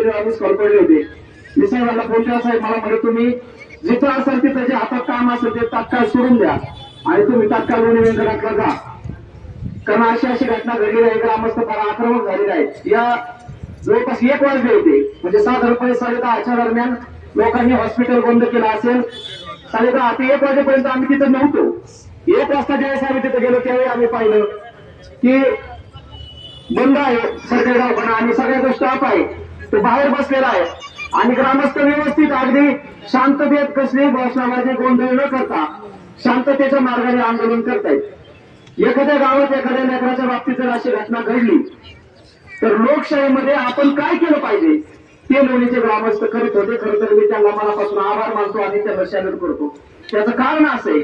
आम्ही कॉल पडले होते. मी साहेबांना फोन केला, साहेब मला म्हणे तुम्ही जिथं असाल तिथं जे हातात काम असेल ते तात्काळ सोडून द्या आणि तुम्ही तात्काळ लोणी वेंकटला जा, कारण अशी घटना घडली आहे. ग्रामस्थ फार आक्रमक झालेले आहेत. या जवळपास 1 वाजले होते, म्हणजे साधारणपणे 10:30च्या दरम्यान लोकांनी हॉस्पिटल बंद केलं असेल. 10:30 ते 1 वाजेपर्यंत आम्ही तिथं नव्हतो. 1 वाजता ज्यावेळेस आम्ही तिथे गेलो त्यावेळी आम्ही पाहिलं की बंद आहे सरकारी दवाखाना आणि सगळ्या जो स्टाफ आहे तो बाहेर बसलेला आहे आणि ग्रामस्थ व्यवस्थित अगदी शांततेत कसली घोषणाबाजी गोंधळ न करता शांततेच्या मार्गाने आंदोलन करतायत. एखाद्या गावात एखाद्या लेकराच्या बाबतीत जर अशी घटना घडली तर लोकशाहीमध्ये आपण काय केलं पाहिजे ते लोणीचे ग्रामस्थ करत होते. खरं तर मी त्यांना मनापासून आभार मानतो आणि त्यांना सॅल्यूट करतो. त्याचं कारण असं आहे,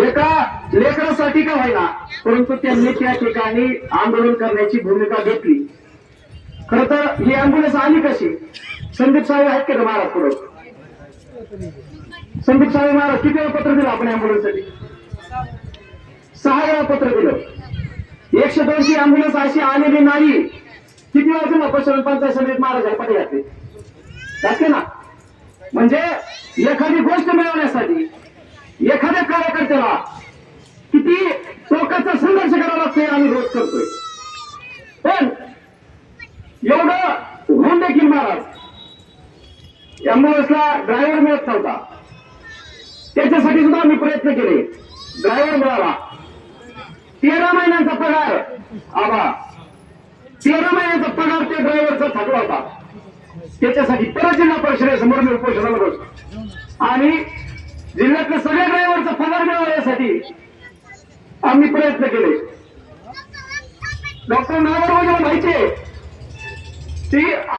एका लेकरासाठी का होईना परंतु त्यांनी त्या ठिकाणी आंदोलन करण्याची भूमिका घेतली. खरं तर ही अँब्युलन्स आली कशी? संदीप साहेब आहेत का महाराज पुढे? संदीप साहेब महाराज किती वेळा पत्र दिलं आपण अँब्युलन्ससाठी? 6 वेळा पत्र दिलं. 102 ची अँब्युलन्स अशी आलेली नाही. किती वेळा दिलं पशुधन पंचायत समितीत महाराज पटे घातले घातले ना. म्हणजे एखादी गोष्ट मिळवण्यासाठी एखाद्या कार्यकर्त्याला किती टोकाचा संघर्ष करावा लागतोय आम्ही रोज करतोय. पण एवढं होऊन देखील महाराज अँब्युलन्सला ड्रायव्हर मिळत नव्हता. त्याच्यासाठी सुद्धा आम्ही प्रयत्न केले. ड्रायव्हर मिळाला. 13 महिन्यांचा पगार आबा 13 महिन्यांचा पगार त्या ड्रायव्हरचा थकला होता. त्याच्यासाठी परत जिल्हा परिषदेसमोर मी उपोषणाला बसलो आणि जिल्ह्यातल्या सगळ्या ड्रायव्हरचा पगार मिळवण्यासाठी आम्ही प्रयत्न केले. डॉक्टर नागरवाजेला माहिती आहे ती